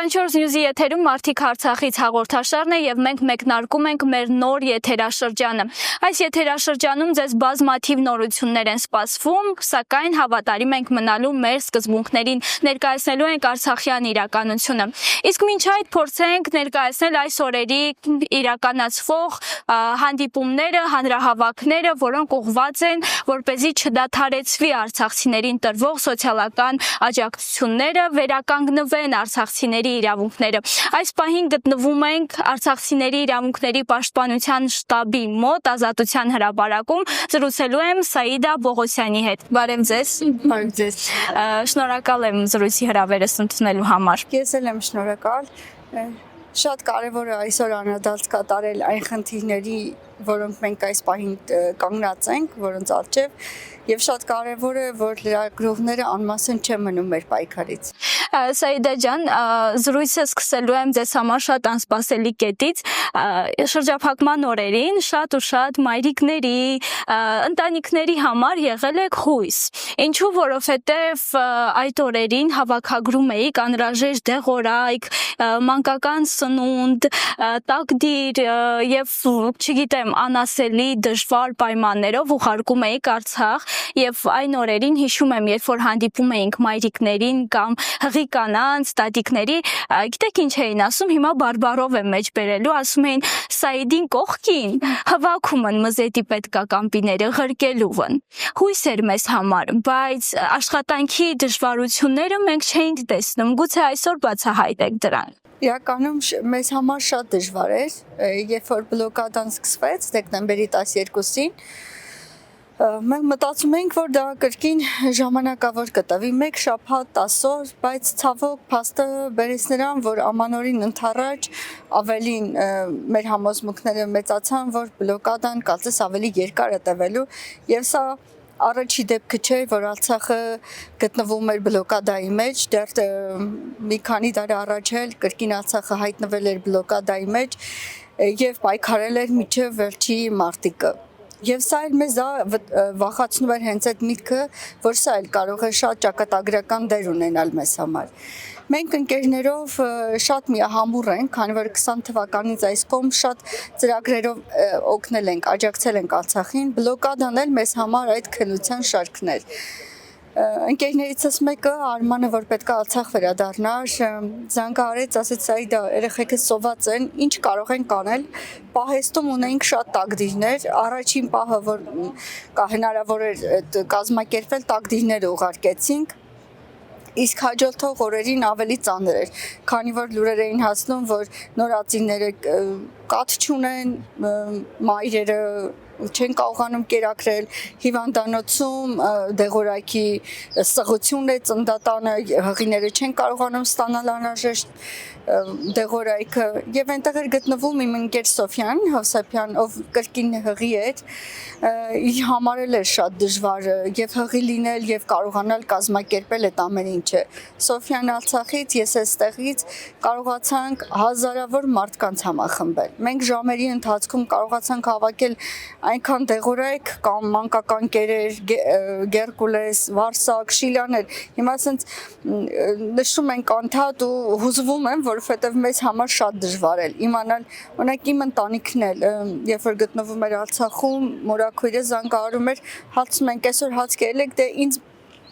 Յուրաքանչյուր նյուզի եթերում Մարդիկ Արցախից հաղորդաշարն է եւ մենք մեկնարկում ենք մեր նոր եթերաշրջանը։ Այս եթերաշրջանում ձեզ բազմաթիվ նորություններ են սպասվում, սակայն հավատարիմ ենք մնալու մեր սկզբունքներին, ներկայացնելու ենք արցախյան իրականությունը։ Իսկ մինչ այդ փորձենք ներկայացնել այս օրերի իրականացվող հանդիպումները, հանրահավաքները, որոնք ուղղված են որպեսզի չդադարեցվի արցախցիներին տրվող սոցիալական աջակցությունները, վերականգնվեն արցախցիների իրավունքները։ Այս պահին գտնվում ենք արցախցիների իրավունքների պաշտպանության շտաբի մոտ Ազատության հրապարակում, զրուցելու եմ Սաիդա Բողոսյանի հետ։ Բարև ձեզ։ Բարև ձեզ։ Շնորհակալ եմ զրույցի հրավերս ընդունելու համար։ Ես էլ եմ շնորհակալ։ Շատ կարևոր է այսօր անդրադարձ կատարել այն խնդիրների, որոնք մենք այս պահին կանգնած ենք, որոնց առջև, եւ շատ կարևոր է, որ լրագրողները անմասն չեն մնում մեր պայքարից։ Սաիդա ջան, զրույցը սկսելու եմ ձեզ համար շատ անսպասելի կետից։ Շրջափակման օրերին շատ ու շատ մայրիկների, ընտանիքների համար եղել եք հույս։ Ինչու, որովհետև այդ օրերին հավաքագրում էիք անհրաժեշտ դեղորայք, մանկական սնունդ, տակդիր եւ չգիտեմ, անասելի դժվար պայմաններով ուղարկում էիք Արցախ եւ այն օրերին հիշում եմ, երբ որ հանդիպում էինք մայրիկներին կամ հղի կանանց, տատիկների, գիտեք ինչ էին ասում, հիմա բարբարով եմ մեջ բերելու, ասում էին Սաիդին կողքին հավաքում են մզետի պետքակամպիները ղրկելուվն։ Հույս էր մեզ համար, բայց աշխատանքի դժվարությունները մենք չէինք տեսնում, գուցե այսօր բացահայտեք դրան։ Իրականում մեզ համար շատ դժվար էր, երբ որ բլոկադան սկսվեց դեկտեմբերի 12-ին, մենք մտածում էինք, որ դա կրկին ժամանակավոր կտվի, մեկ շաբաթ 10 օր, բայց ցավոք փաստը բերեց նրան, որ ամանորին ընդառաջ ավելին մեր համոզմունքները մեծացան, որ բլոկադան կարծես ավելի երկար է տևելու, եւ սա առաջի դեպքը չէ, որ Արցախը գտնվում էր բլոկադայի մեջ, դեռ մի քանի տարի առաջ էլ կրկին Արցախը հայտնվել էր բլոկադայի մեջ եւ պայքարել էր մինչեւ վերջի մարտիկը։ Եվ սա էլ մեզ վախացնում էր հենց այդ միտքը, որ սա էլ կարող է շատ ճակատագրական դեր ունենալ մեզ համար։ Մենք ընկերներով շատ միահամուռ ենք, քանի որ 20 թվականից այս կողմ շատ ծրագրերով օգնել ենք, աջակցել ենք Արցախին, բլոկադան էլ մեզ համար այդ քննության շարքն էր։ Ընկերներիցս մեկը Արմանը, որ պետք է Արցախ վերադառնար, զանգահարեց, ասեց Սաիդա, երեխեքը սոված են, ինչ կարող ենք անել։ Պահեստում ունեինք շատ տակդիրներ, առաջին պահը, որ հնարավոր էր կազմակերպել, տակդիրները ուղարկեցինք։ Իսկ հաջորդող օրերին ավելի ծանր էր, քանի որ լուրեր էին հասնում, որ նորածինները կաթ չունեն, մայրերը չեն կարողանում կերակրել, հիվանդանոցում դեղորայքի սղություն է ծննդատանը, հղիները չեն կարողանում ստանալ անհրաժեշտ դեղորայքը եւ այնտեղ էր գտնվում իմ ընկեր Սոֆյան Հովսեփյան, ով կրկին հղի էր, իր համար էլ էր շատ դժվար եւ հղի լինել եւ կարողանալ կազմակերպել այդ ամեն ինչը։ Սոֆյան Արցախից, ես այստեղից կարողացանք հազարավոր մարդկանց համախմբել։ Մենք ժամերի ընթացքում կարողացանք հավաքել այնքան դեղորայք կամ մանկական կերեր, Գերկուլես, Վարսակ, Շիլյաներ, հիմա ասենց նշում ենք անդադ ու հուզվում եմ, որովհետև մեզ համար շատ դժվար էր իմանալ, օրինակ իմ ընտանիքն էլ, երբ որ գտնվում էր Արցախում, մորաքույրը զանգահարում էր, հարցնում ենք, այսօր հաց կերել եք, դե ինձ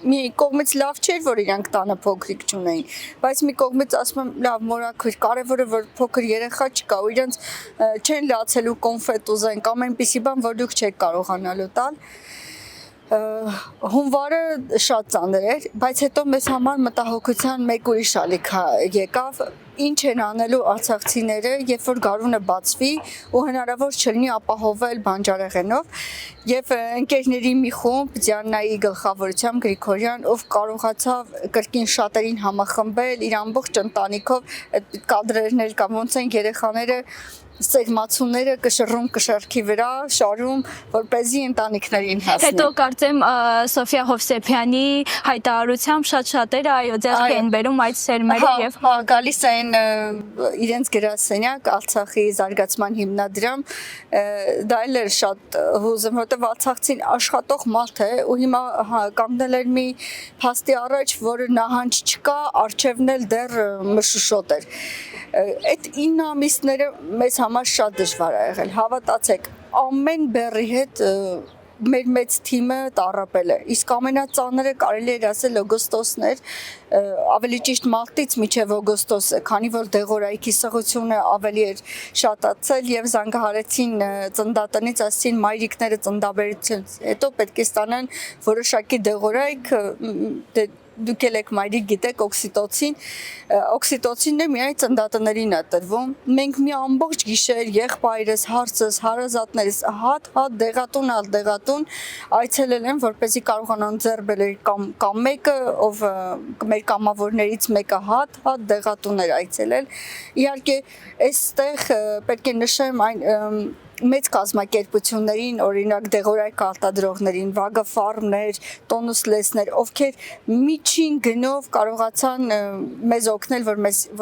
մի կողմից լավ չէր, որ իրանք տանը փոքրիկ չունեին, բայց մի կողմից ասում եմ, լավ, մորաքույր, կարևորը որ փոքր երեխա չկա, ու իրանց չեն լացելու կոնֆետ ուզեն կամ այնպիսի բան, որ դուք չեք կարողանալու տալ։ Հունվարը շատ ծանր էր, բայց հետո մեզ համար մտահոգության մեկ ուրիշ ալիք եկավ, ինչ են անելու արցախցիները, երբ որ գարունը բացվի ու հնարավոր չլինի ապահովել բանջարեղենով, եւ ընկերների մի խումբ Դիանայի գլխավորությամբ Գրիգորյան, ով կարողացավ կրկին շատերին համախմբել իր ամբողջ ընտանիքով, այդ կադրերներ կամ ոնց են երեխաները սերմացուները կշռում կշարքի վրա, շարում, որպեսզի ընտանիքներին հասնի։ Հետո կարծեմ Սոֆիա Հովսեփյանի հայտարարությամբ շատ շատերը այո ձեռք են բերում այդ սերմերը եւ գալիս են իրենց գրասենյակ Արցախի զարգացման հիմնադրամ, դա էլ էր շատ հուզում, որտեղ Արցախցին աշխատող մարդ է ու հիմա կանգնել էր մի փաստի առաջ, որը նահանջ չկա, արջևն էլ դեռ մշուշոտ էր։ Այդ 9 ամիսները մեզ համար շատ դժվար է եղել, հավատացեք, ամեն բեռի հետ մեր մեծ թիմը տառապել է, իսկ ամենածանրը կարելի էր ասել օգոստոսն էր, ավելի ճիշտ մարտից մինչև օգոստոսը, քանի որ դեղորայքի սղությունը ավելի էր շատացել եւ զանգահարեցին ծննդատնից, ասեցին մայրիկները ծննդաբերությունից հետո պետք է ստանան որոշակի դեղորայք, դուք եք մայրիկ գիտեք օքսիտոցինը միայն ծննդատներին է տրվում, մենք մի ամբողջ գիշեր եղբայրս, հարցս, հարազատներս հատ դեղատուն այցելել են, որպեսզի կարողանան ձեռք բերել կամ մեկը, ով մեր կամավորներից մեկը հատ դեղատուն էր այցելել, իհարկե այստեղ պետք է նշեմ այն մեծ կազմակերպություններին, օրինակ դեղորայք արտադրողներին, Վագա ֆարմներ, Տոնուս լեսներ, ովքեր միջին գնով կարողացան մեզ օգնել,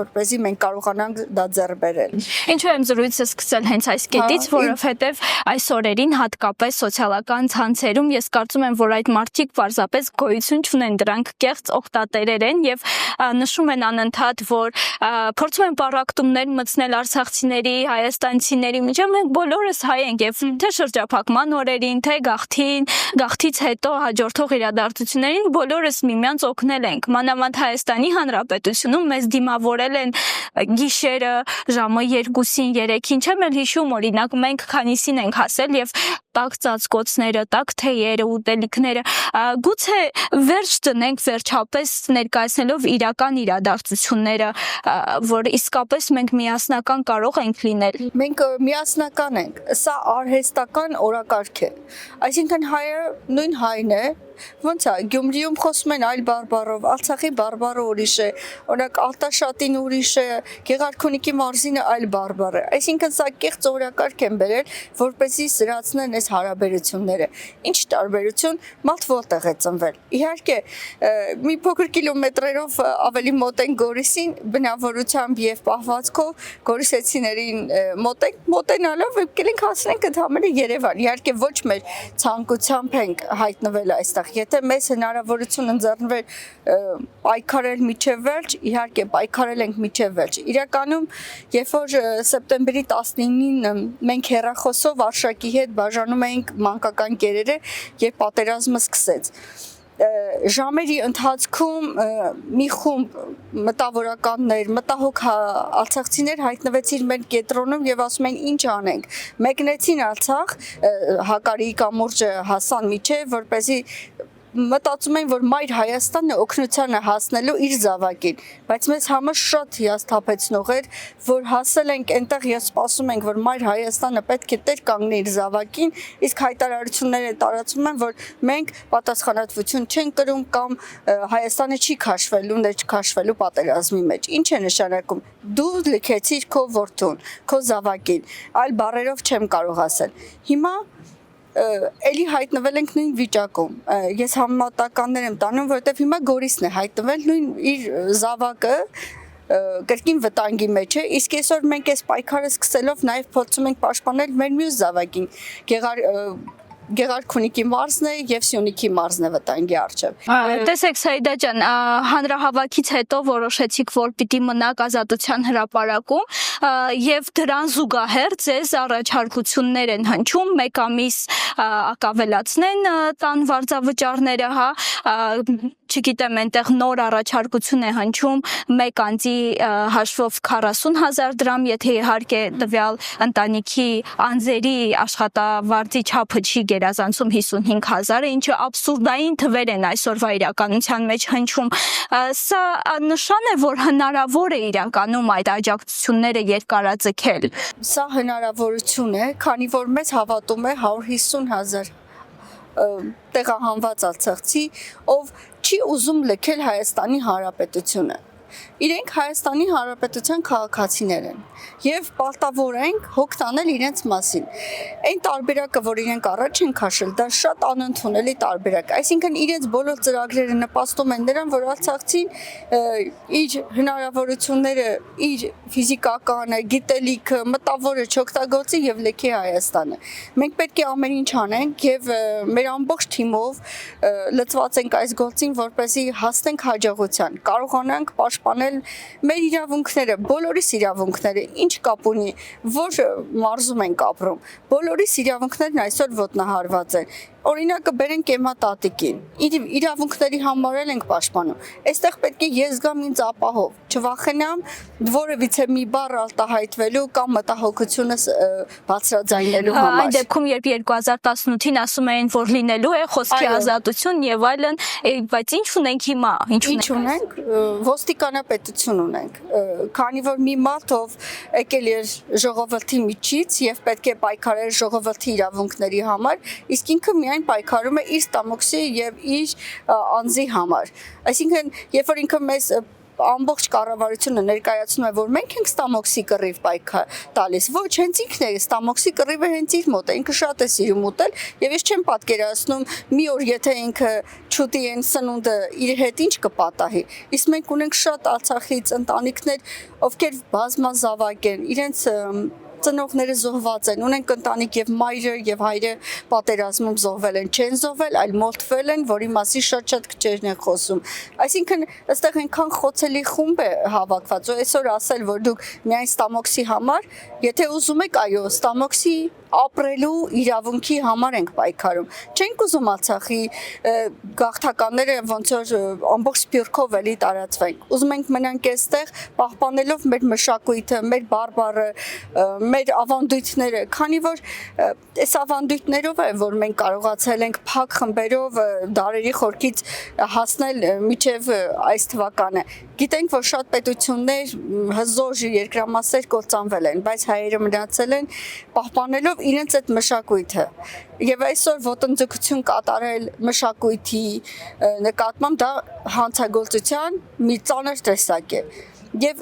որպեսզի մենք կարողանանք դա ձեռք բերել։ Ինչու եմ զրույցը սկսել հենց այս կետից, որովհետև այս օրերին հատկապես սոցիալական ցանցերում ես կարծում եմ, որ այդ մարդիկ պարզապես գոյություն չունեն, դրանք կեղծ օգտատերեր են եւ նշում են անընդհատ, որ փորձում են պարակտումներ մտցնել արցախցիների, հայաստանցիների միջև, մենք բոլորս հայ ենք եւ թե շրջափակման օրերին, թե գաղթից հետո հաջորդող իրադարձություններին բոլորս միմյանց օգնել ենք։ Մանավանդ Հայաստանի Հանրապետությունում մեզ դիմավորել են գիշերը ժամը 2-ին, 3-ին, չեմ էլ հիշում, օրինակ մենք քանիսին ենք հասել եւ տաք ծածկոցները, տաք թեյերը, ուտելիքները, գուցե վերջ դնենք վերջապես ներկայացնելով իրական իրադարձությունները, որ իսկապես մենք միասնական կարող ենք լինել։ Մենք միասնական ենք, սա արհեստական օրակարգ է, այսինքն հայը նույն հայն է, ոնց է, Գյումրիում խոսում են այլ բարբառով, Արցախի բարբառը ուրիշ է, օրինակ Արտաշատին ուրիշ է, Գեղարքունիքի մարզինը այլ բարբառ է, այսինքն սա կեղծ օրակարգ են բերել, որպեսզի սրացնեն այս հարաբերությունները։ Ինչ տարբերություն, մարդ որտեղ է ծնվել։ Իհարկե, մի փոքր կիլոմետրերով ավելի մոտ են Գորիսին, բնավորությամբ եւ պահվածքով գորիսեցիներին մոտենալով կլինք հասնենք ընդհանրապես Երևան։ Իհարկե ոչ մեր ցանկությամբ ենք հայտնվել այստեղ։ Եթե մեզ հնարավորություն ընձեռնվեր պայքարել միջև վերջ, իհարկե պայքարել ենք միջև վերջ։ Իրականում, երբ որ սեպտեմբերի 19-ին մենք հեռախոսով Արշակի հետ բաժանում էինք մանկական կերերը, երբ պատերազմը սկսեց, ժամերի ընթացքում մի խումբ մտավորականներ, մտահոգ արցախցիներ հայտնվեցին մեր կենտրոնում եւ ասում են ինչ անենք։ Մեկնեցին Արցախ, Հակարիի կամուրջը հասան միջև, որպեսզի մտածում են, որ Մայր Հայաստանը օգնությանը հասնելու իր զավակին, բայց մեզ համար շատ հիասթափեցնող էր, որ հասել ենք այնտեղ եւ սպասում ենք, որ Մայր Հայաստանը պետք է տեր կանգնի իր զավակին, իսկ հայտարարությունները տարածում են, որ մենք պատասխանատվություն չենք կրում կամ Հայաստանը չի քաշվելու, չքաշվելու պատերազմի մեջ։ Ինչ է նշանակում։ Դու լքեցիր քո որդուն, քո զավակին, այլ բառերով չեմ կարող ասել։ Հիմա էլի հայտնվել ենք նույն վիճակում, ես համեմատականներ եմ տանում, որովհետև հիմա Գորիսն է հայտնվել նույն իր զավակը կրկին վտանգի մեջ է, իսկ այսօր մենք այս պայքարը սկսելով նաև փորձում ենք պաշտպանել մեր մյուս զավակին, Գեղարքունիքի մարզն է եւ Սյունիքի մարզն է վտանգի առջև։ Տեսեք Սաիդա ջան, հանրահավաքից հետո որոշեցիք, որ պիտի մնաք Ազատության հրապարակում եւ դրան զուգահեռ ձեզ առաջարկություններ են հնչում 1 ամիս ակավելացնեն տան վարձավճարները, հա, չգիտեմ, այնտեղ նոր առաջարկություն է հնչում 1 անձի հաշվով 40,000 դրամ, եթե իհարկե տվյալ ընտանիքի անձերի աշխատավարձի չափը չի գերազանցում 55,000-ը, ինչը աբսուրդային թվեր են այսօրվա իրականության մեջ հնչում։ Սա նշան է, որ հնարավոր է իրականում այդ աջակցությունները երկարաձգել։ Սա հնարավորություն է, քանի որ մեզ հավատում է 150,000 տեղահանված արցախցի, ով չի ուզում լքել Հայաստանի Հանրապետությունը։ իրենք Հայաստանի Հանրապետության քաղաքացիներ են եւ պարտավոր ենք հոգ տանել իրենց մասին։ Այն տարբերակը, որ իրենք առաջ են քաշել, դա շատ անընդունելի տարբերակ։ Այսինքն իրենց բոլոր ծրագրերը նպաստում են նրան, որ Արցախցին իր հնարավորությունները, իր ֆիզիկականը, գիտելիքը, մտավորը չօգտագործի եւ լքի Հայաստանը։ Մենք պետք է ամեն ինչ անենք եւ մեր ամբողջ թիմով լծված ենք այս գործին, որպեսզի հասնենք հաջողության, կարողանանք պաշտպանել մեր իրավունքները, բոլորիս իրավունքները, ինչ կապ ունի, որ մարզում ենք ապրում։ Բոլորիս իրավունքներն այսօր ոտնահարված են։ Օրինակը բերենք Էմմա տատիկին։ Իրավունքների համար ենք պաշտպանում։ Այստեղ պետք է ես գամ ինձ ապահով, չվախենամ որևիցե մի բառ արտահայտվելու կամ մտահոգությունս բարձրաձայնելու համար։ Այն դեպքում, երբ 2018-ին ասում էին, որ լինելու է խոսքի ազատություն եւ այլն, բայց ինչ ունենք հիմա, ինչ ունենք, ոստիկանապետություն ունենք, քանի որ մի մարդ ով եկել էր ժողովրդի միջից եւ պետք է պայքարեր ժողովրդի իրավունքների համար, իսկ ինքը միայն պայքարում է իր ստամոքսի եւ իր անձի համար։ Այսինքն, երբ որ ինքը մեզ ամբողջ կառավարությունը ներկայացնում է, որ մենք ենք ստամոքսի կռիվ պայքար տալիս, ոչ, հենց ինքն է ստամոքսի կռիվը հենց իր մոտ է, ինքը շատ է սիրում ուտել եւ ես չեմ պատկերացնում մի օր եթե ինքը չուտի այն սնունդը իր հետ ինչ կպատահի։ Իսկ մենք ունենք շատ Արցախից ընտանիքներ, ովքեր բազմազավակ են, իրենց ծնողները զոհված են, ունենք ընտանիք եւ մայրը եւ հայրը պատերազմում զոհվել են, չեն զոհվել, այլ մորթվել են, որի մասի շատ քչերն են խոսում։ Այսինքն, այստեղ այնքան խոցելի խումբ է հավաքված, ու այսօր ասել, որ դուք միայն ստամոքսի համար, եթե ուզում եք, այո, ստամոքսի ապրելու իրավունքի համար ենք պայքարում։ Չենք ուզում Արցախի գաղթականները ոնց որ ամբողջ սփյուռքով էլի տարածվեն։ Ուզում ենք մնանք այստեղ, պահպանելով մեր մշակույթը, մեր բարբառը, մեր ավանդույթները, քանի որ այս ավանդույթներով է, որ մենք կարողացել ենք փակ խմբերով դարերի խորքից հասնել մինչև այս թվականը։ Գիտենք, որ շատ պետություններ հզոր երկրամասեր կործանվել են, բայց հայերը մնացել են պահպանելով իրենց այդ մշակույթը։ Եվ այսօր ոտնձգություն կատարել մշակույթի նկատմամբ դա հանցագործության մի ծանր տեսակ է։ Եվ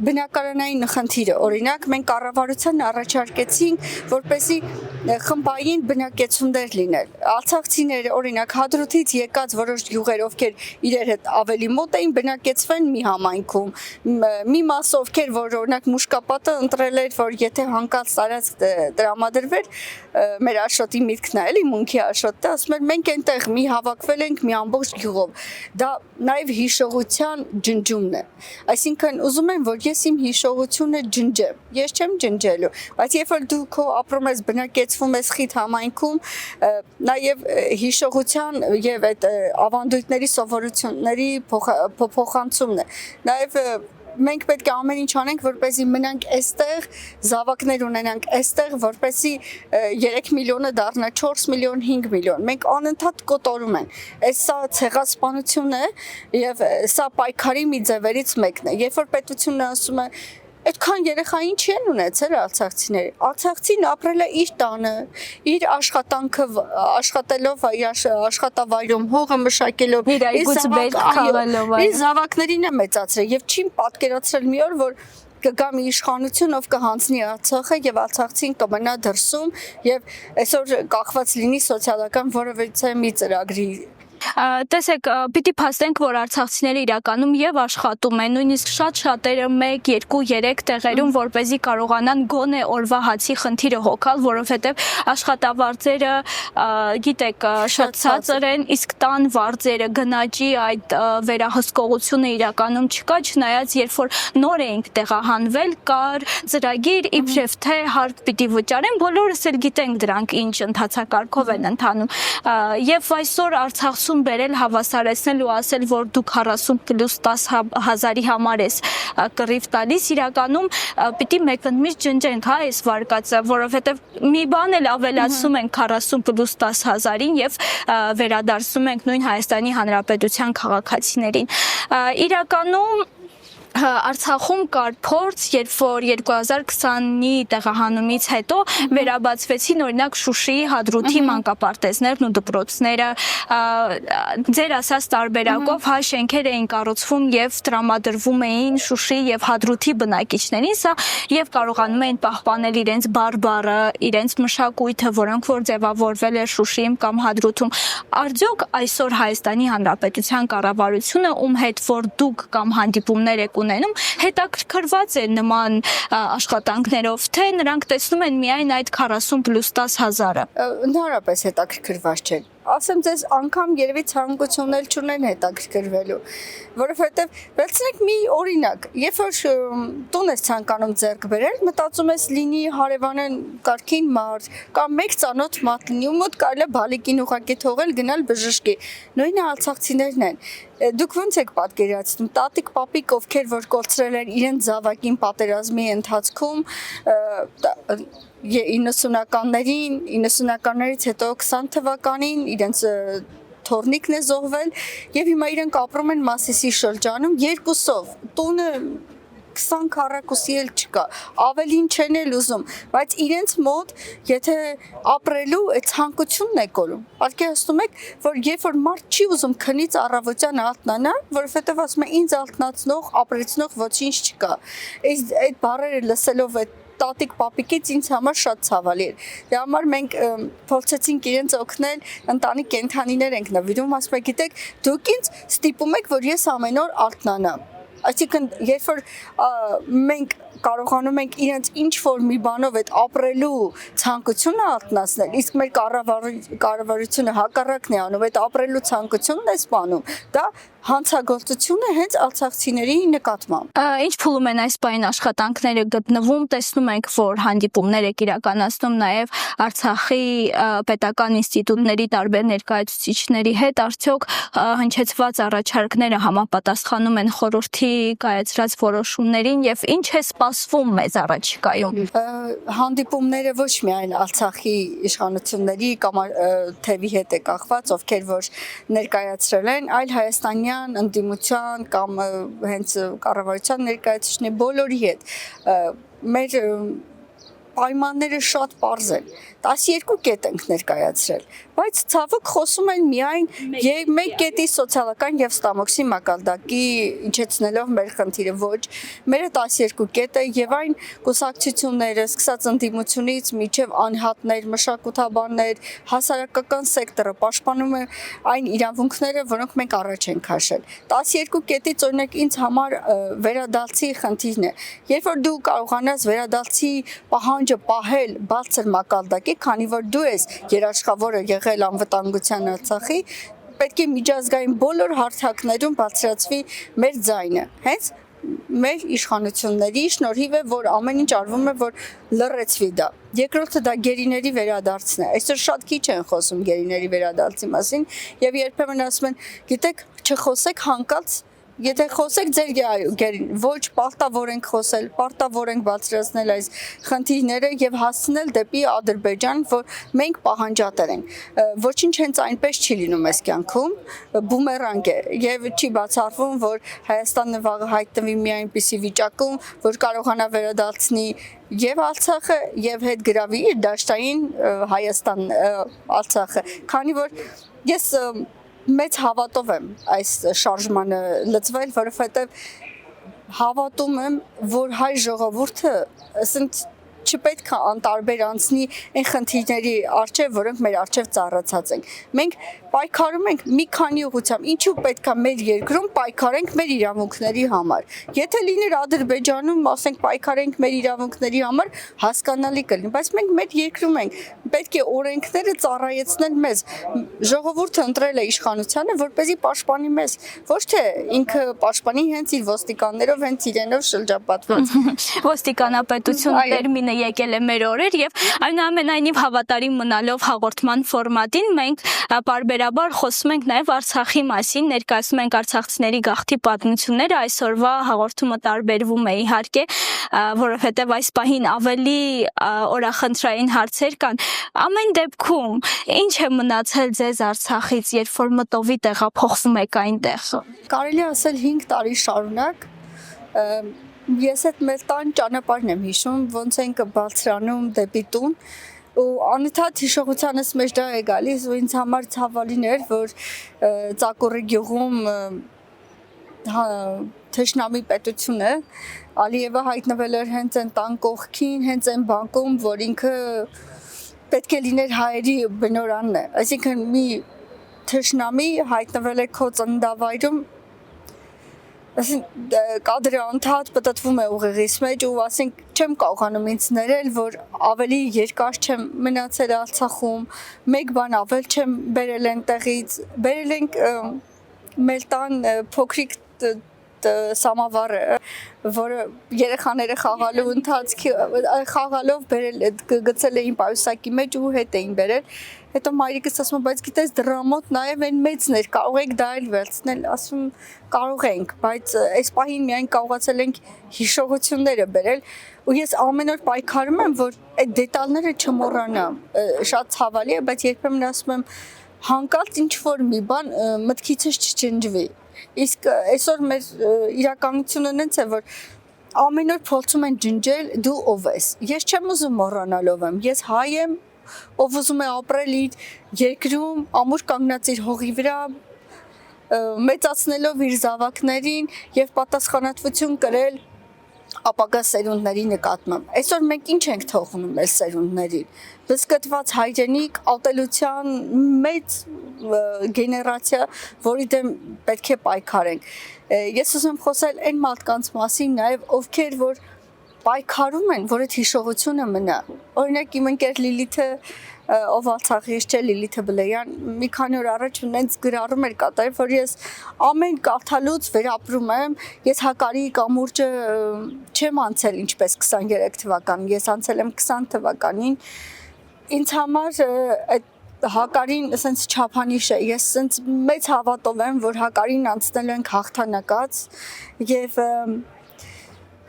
բնակարանային խնդիրը, օրինակ, մենք կառավարության առաջարկեցինք, որպեսզի խմբային բնակեցումներ լինել։ Արցախցիները, օրինակ, Հադրութից եկած որոշ գյուղեր, ովքեր իրար հետ ավելի մոտ էին, բնակեցվեն մի համայնքում։ Մի մաս ովքեր, որ օրինակ Մուշկապատը ընտրել էր, որ եթե հանկարծ տարածք տրամադրվեր, մեր Աշոտի միտքն է, էլի Մունքի Աշոտը, ասում էր մենք այնտեղ մի հավաքվել ենք մի ամբողջ գյուղով։ Դա նաև հիշողության ջնջումն է։ Այսինքն ուզում եմ, որ ես իմ հիշողությունը ջնջեմ։ Ես չեմ ջնջելու, բայց երբ որ դու քո ապրում ես, բնակեցվում ես խիտ համայնքում, նաև հիշողության եւ այդ ավանդույթների սովորությունների փոխանցումն է։ Նաև մենք պետք է ամեն ինչ անենք, որպեսզի մնանք այստեղ, զավակներ ունենանք այստեղ, որպեսզի 3 միլիոնը դառնա 4 միլիոն, 5 միլիոն։ Մենք անընդհատ կոտորում են։ Սա ցեղասպանություն է եւ սա պայքարի մի ձևերից մեկն է։ Երբ որ պետությունը ասում է այդքան երեխա ինչի են ունեցել արցախցիները։ Արցախցին ապրել է իր տանը, իր աշխատանքը աշխատելով, աշխատավայրում հողը մշակելով, իր զավակներին է մեծացրել եւ չի պատկերացրել մի օր, որ կգա մի իշխանություն, ով կհանձնի Արցախը եւ արցախցին կմնա դրսում եւ այսօր կախված լինի սոցիալական որևէ մի ծրագրի։ Տեսեք, պիտի փաստենք, որ արցախցիները իրականում եւ աշխատում են, նույնիսկ շատերը 1, 2, 3 տեղերում, որպեսզի կարողանան գոնե օրվա հացի խնդիրը հոգալ, որովհետեւ աշխատավարձերը, գիտեք, շատ ցածր են, իսկ տան վարձերը, գնաճի այդ վերահսկողությունը իրականում չկա, չնայած երբ որ նոր էինք տեղահանվել, կար ծրագիր, իբրև թե հարկ պիտի վճարեն, բոլորս էլ գիտենք դրանք ինչ ընթացակարգով են ընթանում, եւ այսօր Արցախ բերել հավասարեցնել ու ասել, որ դուք 40 պլյուս 10 հազարի համար ես կռիվ տալիս, իրականում պիտի մեկընդմիշտ ջնջենք այս վարկածը, որովհետև մի բան էլ ավելացում ենք 40 պլյուս 10 հազարին եւ վերադարձում ենք նույն Հայաստանի Հանրապետության քաղաքացիներին։ Իրականում Արցախում կար փորձ, երբ որ 2020-ի տեղահանումից հետո վերաբացվեցին օրինակ Շուշիի Հադրութի մանկապարտեզներն ու դպրոցները, ձեր ասած տարբերակով հայ շենքեր էին կառուցվում եւ տրամադրվում էին Շուշիի եւ Հադրութի բնակիչներին, սա եւ կարողանում էին պահպանել իրենց բարբառը, իրենց մշակույթը, որոնք որ ձևավորվել էր Շուշիում կամ Հադրութում։ Արդյոք այսօր Հայաստանի Հանրապետության կառավարությունը, ում հետ որ դուք կամ հանդիպումներ եք ունենում, հետաքրքրված է նման աշխատանքներով, թե նրանք տեսնում են միայն այդ 40+10,000-ը։ Ընդհանրապես հետաքրքրված չեն։ Ասեմ ձեզ, անգամ երևի ցանկությունն էլ չունեն հետաքրքրվելու, որովհետև վերցնենք մի օրինակ, երբ որ տուն ես ցանկանում ձեռք բերել, մտածում ես լինի հարևանն կարգին մարդ կամ մեկ ծանոթ մարդ լինի, ու մոտ կարելի է բալիկին ուղղակի թողել գնալ բժշկի։ Նույնը արցախցիներն են։ Դուք ոնց եք պատկերացնում, տատիկ պապիկ ովքեր որ կորցրել են իրենց զավակին պատերազմի ընթացքում 90-ականներից հետո 20 թվականին իրենց թորնիկն է զոհվել եւ հիմա իրենք ապրում են Մասիսի շրջանում երկուսով, տունը 20 քառակուսի էլ չկա, ավելին չեն էլ ուզում, բայց իրենց մոտ եթե ապրելու այդ ցանկությունն է կորում։ Պատկերացնում եք, որ երբ որ մարդ չի ուզում քնից առավոտյան արթնանա, որովհետև ասում է ինձ արթնացնող, ապրեցնող ոչինչ չկա։ Այդ բառերը լսելով այդ տատիկ պապիկից ինձ համար շատ ցավալի էր։ Դրա համար մենք փորձեցինք իրենց օգնել, ընտանի կենդանիներ ենք նվիրում, ասում եք, գիտեք, դուք ինձ ստիպում եք, որ ես ամեն օր արթնանամ։ Այսինքն, երբ որ մենք կարողանում ենք իրենց ինչ-որ մի բանով այդ ապրելու ցանկությունը արթնացնել, իսկ մեր կառավարությունը հակառակն է անում, այդ ապրելու ցանկությունն է սպանում, դա հանցագործություն է հենց արցախցիների նկատմամբ։ Ինչ փուլում են այս բային աշխատանքները գտնվում, տեսնում ենք, որ հանդիպումներ եք իրականացնում նաև Արցախի պետական ինստիտուտների տարբեր ներկայացուցիչների հետ, արդյոք հնչեցված առաջարկները համապատասխանում են խորհրդի կայացրած որոշումներին եւ ինչ է սպասվում մեզ առաջիկայում։ Հանդիպումները ոչ միայն Արցախի իշխանությունների կամ թևի հետ է կախված, ովքեր որ ներկայացրել են, այլ հայաստանյան ընդդիմության կամ հենց կառավարության ներկայացուցիչների բոլորի հետ մեր պայմանները շատ պարզ են, 12 կետ ենք ներկայացրել, բայց ցավոք խոսում են միայն մեկ կետի սոցիալական եւ ստամոքսի մակարդակի իջեցնելով մեր խնդիրը, ոչ, մերը 12 կետ է եւ այն կուսակցությունները, սկսած ընդդիմությունից մինչեւ անհատներ, մշակութաբաններ, հասարակական սեկտորը պաշտպանում է այն իրավունքները, որոնք մենք առաջ ենք քաշել։ 12 կետից օրինակ ինձ համար վերադարձի խնդիրն է, երբ որ դու կարողանաս վերադարձի պահանջը պահել բարձր մակարդակի, քանի որ դու ես երաշխավորը եղել անվտանգության Արցախի, պետք է միջազգային բոլոր հարթակներում բարձրացվի մեր ձայնը։ Հենց մեր իշխանությունների շնորհիվ է, որ ամեն ինչ արվում է, որ լռեցվի դա։ Երկրորդը դա գերիների վերադարձն է։ Այսօր շատ քիչ են խոսում գերիների վերադարձի մասին եւ երբեմն ասում են, գիտեք, չխոսեք հանկարծ Եթե խոսեք ձեր գերին, ոչ պարտավոր ենք խոսել, պարտավոր ենք բարձրացնել այս խնդիրները եւ հասցնել դեպի Ադրբեջան, որ մենք պահանջատեր ենք։ Ոչինչ հենց այնպես չի լինում այս կյանքում, բումերանգ է եւ չի բացառվում, որ Հայաստանը վաղը հայտնվի մի այնպիսի վիճակում, որ կարողանա վերադարձնի եւ Արցախը եւ հետ գրավի իր դաշտային Հայաստան Արցախը, քանի որ ես մեծ հավատով եմ այս շարժմանը լծվել, որովհետև հավատում եմ, որ հայ ժողովուրդը ասենք չպետք է անտարբեր անցնի այն խնդիրների առջև, որոնք մեր առջև ծառացած են։ Մենք պայքարում ենք մի քանի ուղղությամբ, ինչու պետք է մեր երկրում պայքարենք մեր իրավունքների համար։ Եթե լիներ Ադրբեջանում, ասենք պայքարենք մեր իրավունքների համար, հասկանալի կլինի, բայց մենք մեր երկրում ենք, պետք է օրենքները ծառայեցնել մեզ։ Ժողովուրդը ընտրել է իշխանությանը, որպեսզի պաշտպանի մեզ, ոչ թե ինքը պաշտպանի հենց իր ոստիկաններով, հենց իրենով շրջապատված։ Ոստիկանապետություն տերմինը եկել է մեր օրեր եւ այնուամենայնիվ հավատարիմ մնալով հաղորդման ֆորմատին մենք բարբերաբար խոսում ենք նաեւ Արցախի մասին, ներկայացնում ենք արցախցիների գաղթի պատմությունները, այսօրվա հաղորդումը տարբերվում է իհարկե, որովհետեւ այս պահին ավելի օրախնդրային հարցեր կան։ Ամեն դեպքում ինչ է մնացել ձեզ Արցախից, երբ որ մտովի տեղափոխվում եք այնտեղ։ Կարելի ասել 5 տարի շարունակ Ես այդ մեր տան ճանապարհն եմ հիշում, ոնց ենք բարձրանում դեպի տուն ու անընդհատ հիշողությանս մեջ դա է գալիս ու ինձ համար ցավալին էր, որ Ծակուրի գյուղում թշնամի պետությունը Ալիևը հայտնվել էր հենց այն տան կողքին, հենց այն բանկում, որ ինքը պետք է լիներ հայերի բնորանն է, այսինքն մի թշնամի հայտնվել է քո ծննդավայրում, կադրը անդադ պտտվում է ուղեղիս մեջ ու ասենք չեմ կարողանում ինձ ներել, որ ավելի երկար չեմ մնացել Արցախում, մեկ բան ավել չեմ բերել այնտեղից, բերել ենք մեր տան փոքրիկ սամավարը, որը երեխաները խաղալով բերել գցել էին պայուսակի մեջ ու հետ էին բերել, հետո մայրիկս ասում, բայց գիտես դրամոտ նաև այն մեծն էր, կարող եք դա էլ վերցնել, ասում կարող ենք, բայց այս պահին միայն կարողացել ենք հիշողությունները բերել ու ես ամեն օր պայքարում եմ, որ այդ դետալները չմոռանամ, շատ ցավալի է, բայց երբեմն ասում եմ հանկարծ ինչ որ մի բան մտքիցս չջնջվի, իսկ այսօր մեր իրականությունն այնց է, որ ամեն օր փորձում են ջնջել դու ով ես, ես չեմ ուզում մոռանալ ով եմ, ես հայ եմ, ով ուզում է ապրել իր երկրում, ամուր կանգնած իր հողի վրա, մեծացնելով իր զավակներին եւ պատասխանատվություն կրել ապագա սերունդների նկատմամբ։ Այսօր մենք ինչ ենք թողնում այս սերունդներին։ Բզկտված հայրենիք, ատելության մեծ գեներացիա, որի դեմ պետք է պայքարենք։ Ես ուզում եմ խոսել այն մարդկանց մասին, նաև ովքեր որ պայքարում են, որ այդ հիշողությունը մնա։ Օրինակ իմ ընկեր Լիլիթը, ով Արցախից չէ, Լիլիթը Բլեյան, մի քանի օր առաջ ունենց գրառում էր կատարել, որ ես ամեն կարդալուց վերապրում եմ, ես Հակարի կամուրջը չեմ անցել ինչպես 23 թվականին, ես անցել եմ 20 թվականին, ինձ համար այդ Հակարին ասենց չափանիշ է, ես ասենց մեծ հավատով եմ, որ Հակարին անցնելու ենք հաղթանակած եւ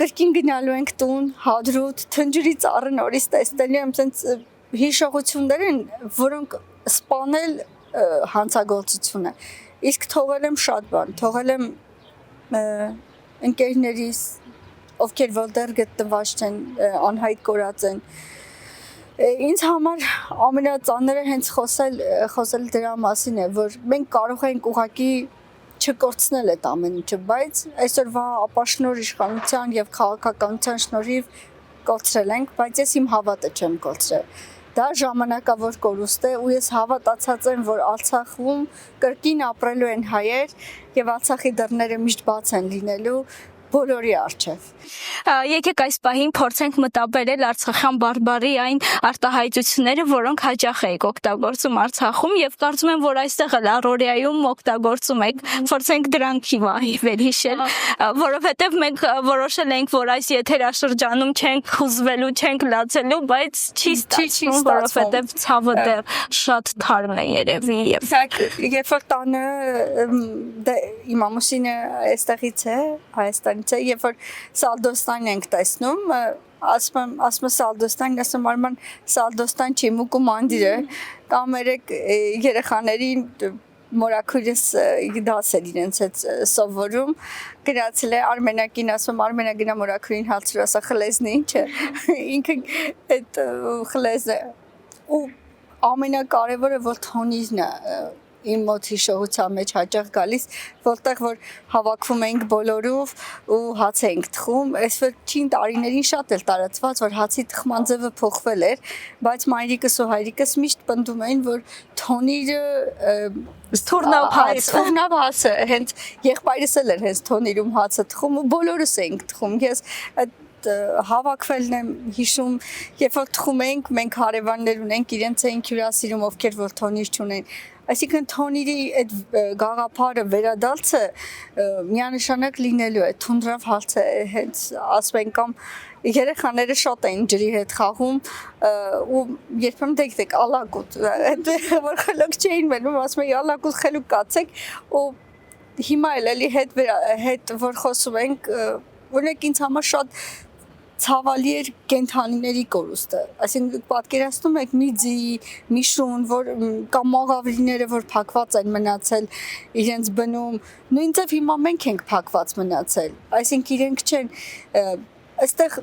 կրկին գնալու ենք տուն, հադրուտ, թնջրի ծառը նորից տեսնելու եմ, ասենց հիշողություններ են, որոնք սպանել հանցագործությունը, իսկ թողել եմ շատ բան, թողել եմ ընկերներիս, ովքեր որտեղ գտնված չեն, անհայտ կորած են, ինձ համար ամենածանրը հենց խոսել դրա մասին է, որ մենք կարող ենք ուղղակի չկորցնել այդ ամեն ինչը, բայց այսօրվա ապաշնոր իշխանության եւ քաղաքականության շնորհիվ կորցրել ենք, բայց ես իմ հավատը չեմ կորցրել։ Դա ժամանակավոր կորուստ է ու ես հավատացած եմ, որ Արցախում կրկին ապրելու են հայեր եւ Արցախի դռները միշտ բաց են լինելու բոլորի առջև։ Եկեք այս պահին փորձենք մտաբերել Արցախյան բարբարի այն արտահայտությունները, որոնք հաճախ եք օգտագործում Արցախում եւ կարծում եմ, որ այստեղ էլ առօրյայում օգտագործում եք։ Փորձենք դրանք վերհիշել, որովհետեւ մենք որոշել ենք, որ այս եթերաշրջանում չենք խուզվելու, չենք լացելու, բայց չի ստացվում, որովհետեւ ցավը դեռ շատ թարմ է երևի եւ երբ որ տանը իմ ամուսինը այստեղից է, Հայաստանից է, երբ որ Սալդոստան ենք տեսնում, ասում Սալդոստան, ասում Արման Սալդոստան չի, մուկու մանդիր է, կամ երեք երեխաներին մորաքույրս դասեր իրենց հետ սովորում, գրացել է Արմենակին, ասում Արմենա գնա մորաքույրին հացրու, ասա խլեզն է, ինչ է, ինքը այդ խլեզը, ու ամենակարևորը, որ թոնիրն է, իմ մոտ հիշողության մեջ հաճախ գալիս, որտեղ որ հավաքվում ենք բոլորով ու հաց ենք թխում, այս վերջին տարիներին շատ էլ տարածված, որ հացի թխման ձևը փոխվել էր, բայց մայրիկս ու հայրիկս միշտ պնդում էին, որ թոնիրը թուրնավ հացը, հենց եղբայրս էլ էր հենց թոնիրում հացը թխում ու բոլորս էինք թխում, ես հավաքվելն եմ հիշում, երբ որ թխում ենք, մենք հարևաններ ունենք, իրենց էինք հյուրասիրում, ովքեր որ թոնիր չունեն, այսինքն թոնիրի այդ գաղափարը վերադարձը միանշանակ լինելու է, թունդրավ հացը հենց ասում են կամ երեխաները շատ էին ջրի հետ խաղում ու երբեմն դեք ալակուտ, որ խելոք չէին մնում, ասում էի ալակուտ խելոք կացեք ու հիմա էլ էլի հետ որ խոսում ենք, օրինակ ինձ համար շատ ցավալի էր կենթանիների կորուստը, այսինքն պատկերացնում եք մի ձի, մի շուն, որ կամ մաղավիլները, որ փակված են մնացել իրենց բնում, նույն ձև հիմա մենք ենք փակված մնացել, այսինքն իրենք չեն, այստեղ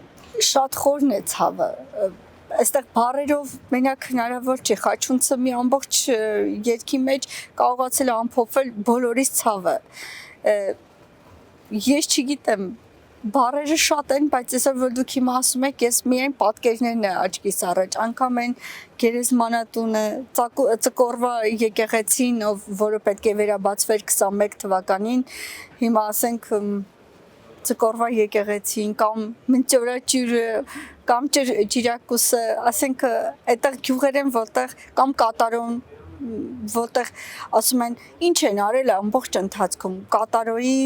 շատ խորն է ցավը, այստեղ բառերով մենակ հնարավոր չի, խաչունցը մի ամբողջ երգի մեջ կարողացել է ամփոփել բոլորիս ցավը, ես չգիտեմ, բառերը շատ են, բայց այսօր որ դուք հիմա ասում եք, ես միայն պատկերներն է աչքիս առաջ, անգամ են գերեզմանատունը, Ծկորվա եկեղեցին, որը պետք է վերաբացվեր 21 թվականին, հիմա ասենք Ծկորվա եկեղեցին կամ Մնճորաճյուրը կամ Ճիրակուսը, ասենք այդտեղ գյուղեր են, որտեղ կամ Կատարոն, որտեղ ասում են ինչ են արել ամբողջ ընթացքում, Կատարոյի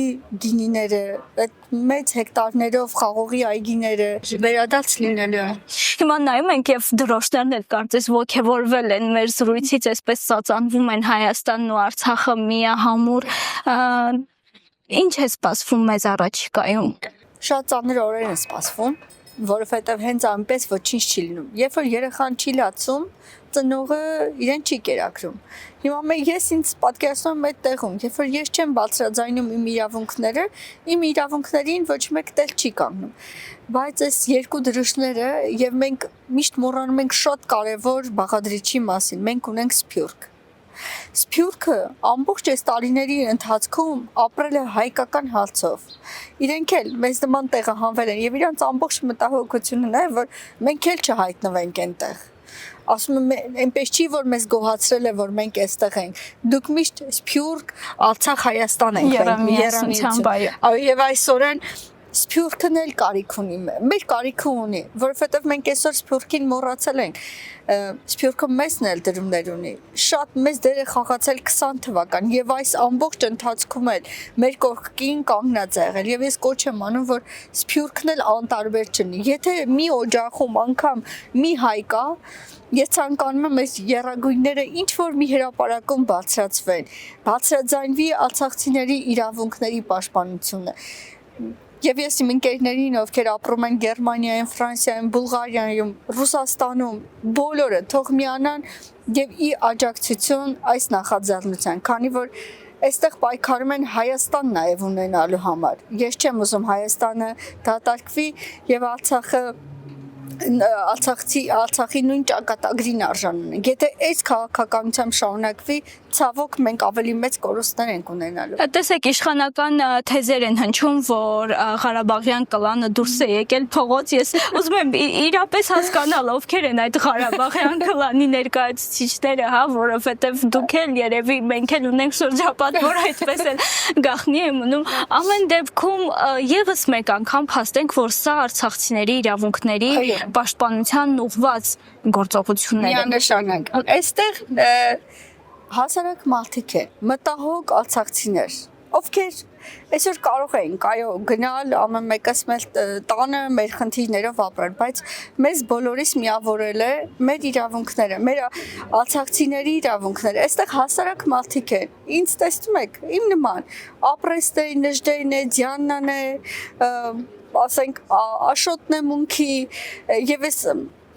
գինիները, այդ մեծ հեկտարներով խաղողի այգիները վերադարձ լինելու են։ Հիմա նայում ենք եւ դրոշներն էլ կարծես ոգևորվել են մեր զրույցից, այսպես ծածանվում են Հայաստանն ու Արցախը միահամուռ, ինչ է սպասվում մեզ առաջիկայում։ Շատ ծանր օրեր են սպասվում, որովհետև հենց այնպես ոչինչ չի լինում։ Երբ որ երեխան չի լացում, ծնողը իրեն չի կերակրում։ Հիմա ես ինձ պատկերացնում եմ այդ տեղում, երբ որ ես չեմ բարձրաձայնում իմ իրավունքները, իմ իրավունքներին ոչ մեկ տեղ չի կանգնում։ Բայց այս երկու դրոշները եւ մենք միշտ մոռանում ենք շատ կարեւոր բաղադրիչի մասին։ Մենք ունենք Սփյուռք։ Սփյուռքը ամբողջ այս տարիների ընթացքում ապրել է հայկական հացով։ Իրենք էլ մեզ նման տեղը հանվել են եւ իրանց ամբողջ մտահոգությունն է, որ մենք էլ չհայտնվենք այնտեղ։ Ասում եմ, այնպես չի, որ մեզ գոհացրել է, որ մենք այստեղ ենք։ Դուք միշտ Սփյուռք, Արցախ, Հայաստան եք Երամիացությամբ, այո։ Եվ այսօրեն Սփյուռքն էլ կարիք ունի, մեր կարիքը ունի, որովհետև մենք այսօր Սփյուռքին մոռացել ենք, Սփյուռքը մեզն էլ դրումներ ունի, շատ մեծ դեր է խաղացել 20 թվական եւ այս ամբողջ ընթացքում էլ մեր կողքին կանգնած է եղել եւ ես կոչ եմ անում, որ Սփյուռքն էլ անտարբեր չլինի, եթե մի օջախում անգամ մի հայ կա, ես ցանկանում եմ այս եռագույնները ինչ որ մի հրապարակում բարձրացվեն, բարձրաձայնվի արցախցիների իրավունքների պաշտպանությունը։ Եվ ես իմ ընկերներին, ովքեր ապրում են Գերմանիայում, Ֆրանսիայում, Բուլղարիայում, Ռուսաստանում, բոլորը թող միանան եւ ի աջակցություն այս նախաձեռնության, քանի որ այստեղ պայքարում են Հայաստան նաեւ ունենալու համար։ Ես չեմ ուզում Հայաստանը դատարկվի եւ Արցախի նույն ճակատագրին արժանանան։ Եթե այս քաղաքականությամբ շարունակվի, ցավոք մենք ավելի մեծ կորուստներ ենք ունենալու։ Տեսեք, իշխանական թեզեր են հնչում, որ Ղարաբաղյան կլանը դուրս է եկել փողոց։ Ես ուզում եմ իրապես հասկանալ, ովքեր են այդ Ղարաբաղյան կլանի ներկայացուցիչները, հա, որովհետև դուք էլ երևի մենք էլ ունենք շրջապատ, որ այդպես էլ գախնի է մնում։ Ամեն դեպքում եւս մեկ անգամ փաստենք, որ սա արցախցիների իրավունքների պաշտպանության ուղղված գործողություններ են։ Միանշանակ։ Այստեղ հասարակ մարդիկ են, մտահոգ արցախցիներ, ովքեր այսօր կարող են, այո, գնալ ամեն մեկս մեր տանը մեր խնդիրներով ապրել, բայց մեզ բոլորիս միավորել է մեր իրավունքները, մեր արցախցիների իրավունքները։ Այստեղ հասարակ մարդիկ են։ Ինչ տեսնում եք, իմ նման ապրեստը, նժդեն է, Դիանան է, ասենք Աշոտն է մունքի եւ ես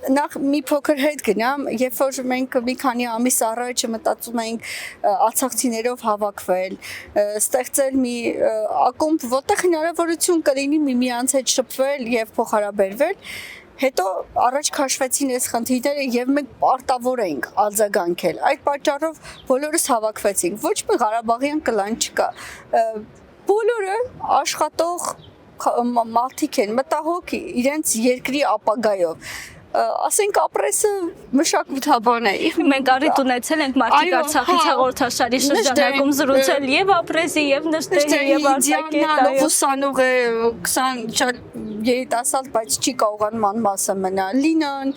նախ մի փոքր հետ գնամ, երբ որ մենք մի քանի ամիս առաջ մտածում էինք արցախցիներով հավաքվել, ստեղծել մի ակումբ, որտեղ հնարավորություն կլինի միմյանց հետ շփվել եւ փոխհարաբերվել, հետո առաջ քաշվեցին այս խնդիրները եւ մենք պարտավոր էինք արձագանքել։ Այդ պատճառով բոլորս հավաքվեցինք։ Ոչ մի Ղարաբաղյան կլան չկա։ Բոլորը աշխատող մարդիկ են, մտահոգ իրենց երկրի ապագայով։ Ասենք ապրեսը մշակութաբան է։ Մենք առիթ ունեցել ենք Մարդիկ Արցախից հաղորդաշարի շրջանակում զրուցել եւ ապրեսի եւ նստեի եւ արտակետի ուսանող է 20 շատ երիտասարդ, բայց չի կարողանում անմասը մնալ։ Լինան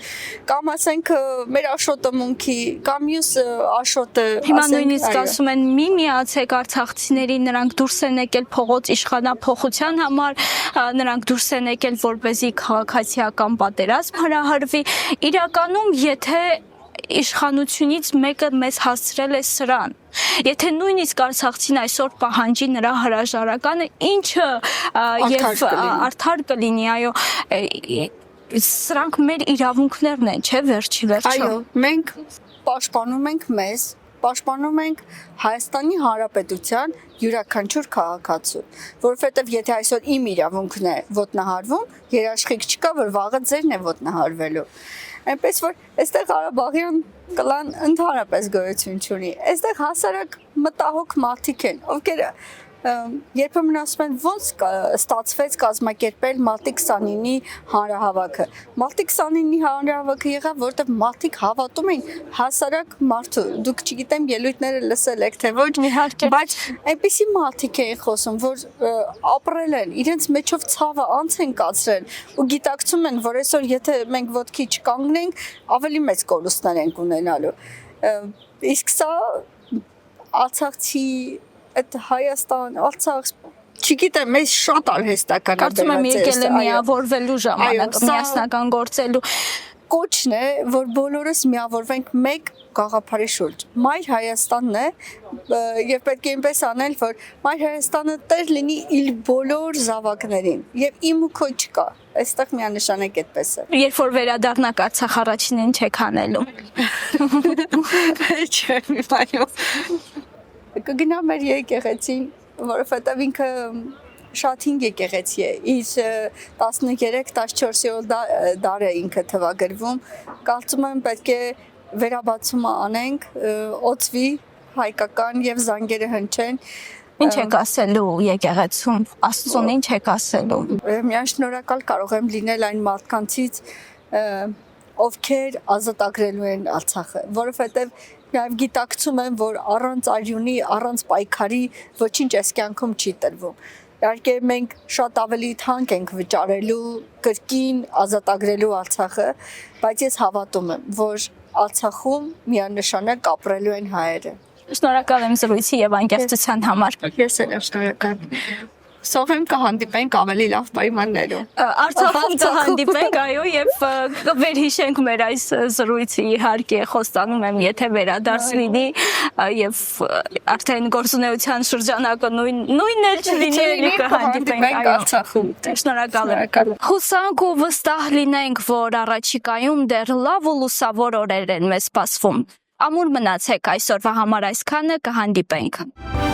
կամ ասենք մեր Աշոտը մունքի կամ մյուս Աշոտը, հիմա նույնիսկ ասում են մի միացեք արցախցիների, նրանք դուրս են եկել փողոց իշխանափոխության համար, նրանք դուրս են եկել որպեսզի քաղաքացիական պատերազմ հրահրվի։ Իրականում եթե իշխանությունից մեկը մեզ հասցրել է սրան։ Եթե նույնիսկ արցախցին այսօր պահանջի նրա հրաժարականը, ինչը եւ արդար կլինի, այո, սրանք մեր իրավունքներն են, չէ՞, վերջի վերջո։ Այո, մենք պաշտպանում ենք մեզ, պաշտպանում ենք Հայաստանի Հանրապետության յուրաքանչյուր քաղաքացու, որովհետև եթե այսօր իմ իրավունքն է ոտնահարվում, երաշխիք չկա, որ վաղը ձերն է ոտնահարվելու։ Այնպես որ այստեղ Ղարաբաղյան կլան ընդհանրապես գոյություն չունի։ Այստեղ հասարակ մտահոգ մարդիկ են, ովքեր երբեմն ասում են ոնց ստացվեց կազմակերպել Մարտի 29-ի հանրահավաքը։ Մարտի 29-ի հանրահավաքը եղավ, որտեղ մարդիկ հավատում էին հասարակ մարդու։ Դուք չգիտեմ ելույթները լսել եք թե ոչ, բայց այնպիսի մարդիկ էին խոսում, որ ապրել են, իրենց մեջով ցավը անց են կացրել ու գիտակցում են, որ այսօր եթե մենք ոտքի չկանգնենք, ավելի մեծ կորուստներ ենք ունենալու։ Իսկ սա Արցախցի այդ Հայաստան, Արցախ, չգիտեմ, մեզ շատ արհեստական է։ Կարծում եմ եկել է միավորվելու ժամանակը, միասնական գործելու։ Կոչն է, որ բոլորս միավորվենք մեկ գաղափարի շուրջ։ Մայր Հայաստանն է, եւ պետք է այնպես անել, որ Մայր Հայաստանը տեր լինի իր բոլոր զավակներին, եւ իմ ու քո չկա։ Այստեղ միանշանակ այդպես է։ Երբ որ վերադառնաք Արցախ, առաջինն չեք անելու։ Չէ, այո։ Կգնամ մեր եկեղեցին, որովհետև ինքը շատ հինգ եկեղեցի է, իր 13-14-րդ դարը ինքը թվագրվում, կարծում եմ պետք է վերաբացումը անենք, օծվի հայկական եւ զանգերը հնչեն։ Ինչ եք ասելու եկեղեցում, Աստծուն ինչ եք ասելու։ Միայն շնորհակալ կարող եմ լինել այն մարդկանցից, ովքեր ազատագրելու են Արցախը, որովհետև Նաև գիտակցում եմ, որ առանց արյունի, առանց պայքարի ոչինչ այս կյանքում չի տրվում։ Իհարկե մենք շատ ավելի թանկ ենք վճարելու կրկին ազատագրելու Արցախը, բայց ես հավատում եմ, որ Արցախում միանշանակ ապրելու են հայերը։ Շնորհակալ եմ զրույցի եւ անկեղծության համար։ Ես էլ եմ շնորհակալ։ Սովեմ կհանդիպենք ավելի լավ պայմաններում։ Արցախում կհանդիպենք, այո, եւ կվերհիշենք մեր այս զրույցը, իհարկե, խոստանում եմ, եթե վերադարձ լինի եւ արդեն գործունեության շրջանակը նույնն էլ չլինի, էլի կհանդիպենք Արցախում։ Շնորհակալ եմ։ Հուսանք ու վստահ լինենք, որ առաջիկայում դեռ լավ ու լուսավոր օրեր են մեզ սպասվում։ Ամուր մնացեք, այսօրվա համար այսքանը, կհանդիպենք։